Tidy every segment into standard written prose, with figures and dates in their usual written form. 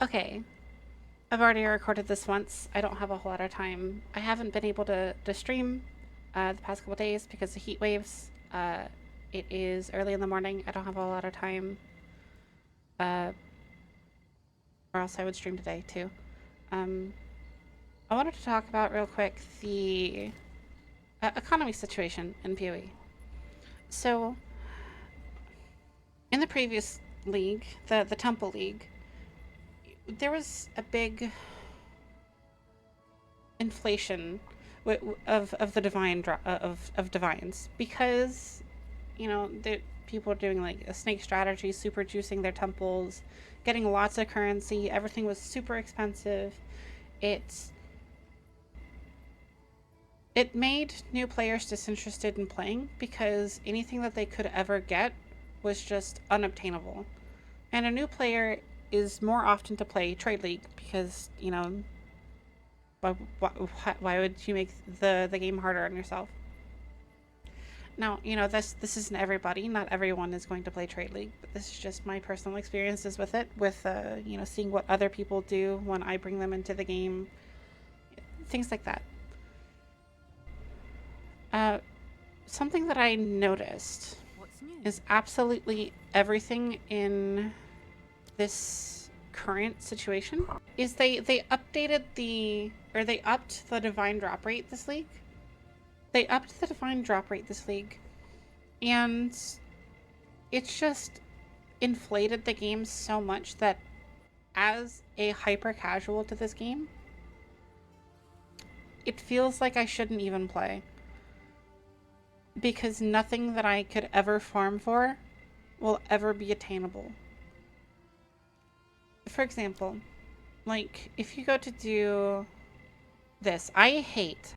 Okay, I've already recorded this once. I don't have a whole lot of time. I haven't been able to stream the past couple days because of heat waves. It is early in the morning. I don't have a lot of time, uh, or else I would stream today too. Um, I wanted to talk about real quick the economy situation in PoE. So, in the previous league, the Temple League, there was a big inflation of the of divines because the people are doing like a snake strategy, super juicing their temples, getting lots of currency. Everything was super expensive. It it made new players disinterested in playing because anything that they could ever get was just unobtainable. And a new player is more often to play trade league because why, why, why would you make the game harder on yourself? Now, this isn't everybody. Not everyone is going to play Trade League, but this is just my personal experiences with it, with, seeing what other people do when I bring them into the game, things like that. Uh, Something that I noticed is absolutely everything in this current situation is they updated they upped the divine drop rate this league. They upped the divine drop rate this league, and it's just inflated the game so much that as a hyper casual to this game, it feels like I shouldn't even play. Because nothing that I could ever farm for will ever be attainable. For example, like if you go to do this, I hate.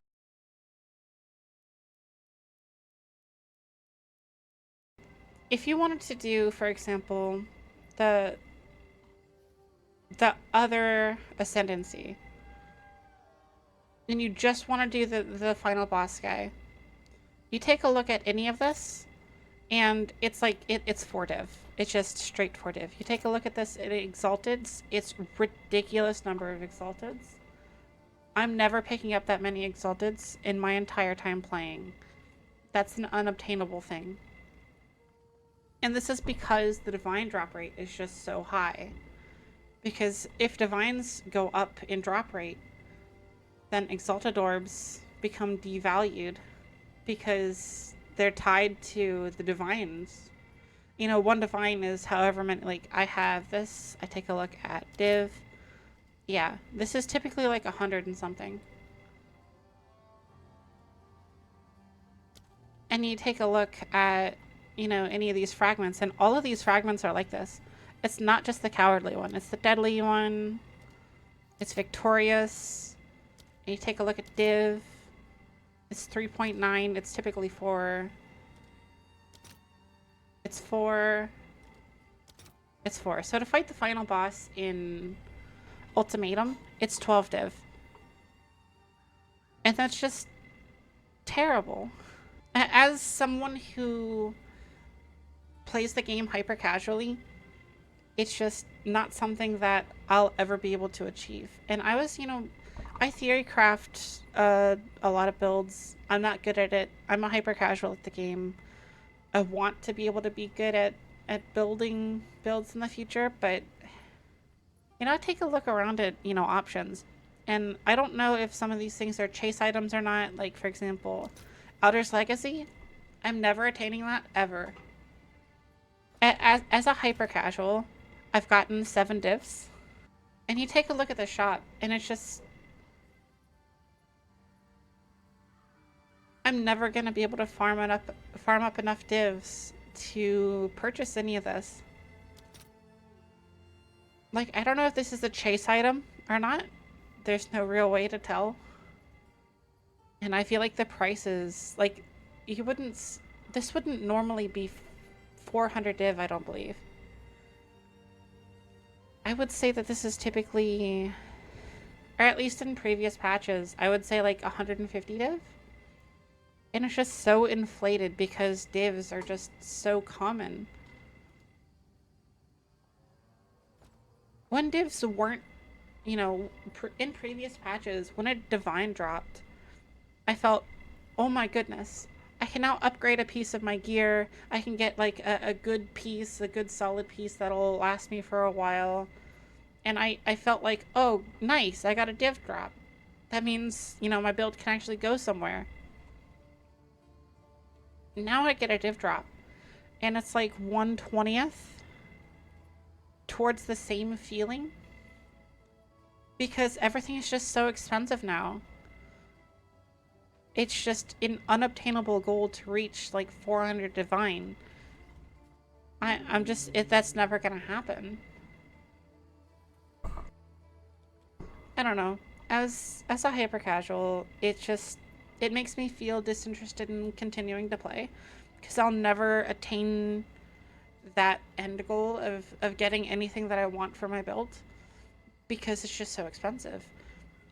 If you wanted to do, for example, the other ascendancy, and you just want to do the final boss guy, you take a look at any of this, and it's like it's 4 div. It's just straight 4 div. You take a look at this at exalteds, it's ridiculous number of exalteds. I'm never picking up that many exalteds in my entire time playing. That's an unobtainable thing. And this is because the divine drop rate is just so high. Because if divines go up in drop rate, then exalted orbs become devalued because they're tied to the divines. One divine is however many. Like, I have this. I take a look at div. Yeah, this is typically like 100 and something. And you take a look at, any of these fragments, and all of these fragments are like this. It's not just the cowardly one, it's the deadly one. It's victorious. And you take a look at div. It's 3.9. It's typically 4. It's 4. It's 4. So to fight the final boss in Ultimatum, it's 12 div. And that's just terrible. As someone who plays the game hyper casually, it's just not something that I'll ever be able to achieve. And I theory craft a lot of builds. I'm not good at it. I'm a hyper casual at the game. I want to be able to be good at building builds in the future, but I take a look around at, options. And I don't know if some of these things are chase items or not. Like, for example, Elder's Legacy. I'm never attaining that, ever. As a hyper casual, I've gotten 7 divs. And you take a look at the shop, and it's just... I'm never going to be able to farm up enough divs to purchase any of this. Like, I don't know if this is a chase item or not. There's no real way to tell. And I feel like the prices, like, this wouldn't normally be 400 div, I don't believe. I would say that this is typically, or at least in previous patches, I would say like 150 div. And it's just so inflated because divs are just so common. when divs weren't, you know, in previous patches, when a divine dropped, I felt, oh my goodness, I can now upgrade a piece of my gear. I can get like a good piece, a good solid piece that'll last me for a while. And I felt like, oh, nice, I got a div drop. That means, you know, my build can actually go somewhere. Now I get a div drop, and it's like 1/20th towards the same feeling because everything is just so expensive now. It's just an unobtainable goal to reach like 400 divine. I'm just that's never gonna happen. I don't know. As a hyper casual, it makes me feel disinterested in continuing to play because I'll never attain that end goal of getting anything that I want for my build because it's just so expensive.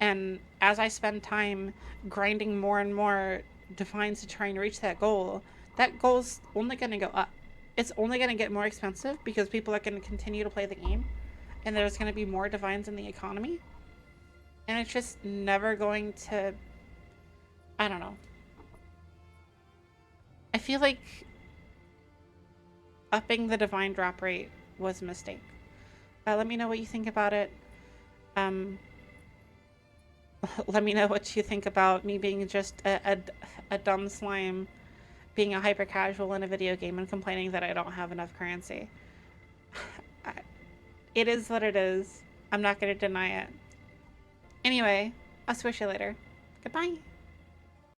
And as I spend time grinding more and more defines to try and reach that goal's only going to go up. It's only going to get more expensive because people are going to continue to play the game and there's going to be more divines in the economy. And it's just never going to. I don't know. I feel like upping the divine drop rate was a mistake. Let me know what you think about it. Um, let me know what you think about me being just a dumb slime, being a hyper casual in a video game and complaining that I don't have enough currency. It is what it is. I'm not going to deny it. Anyway, I'll switch you later. Goodbye.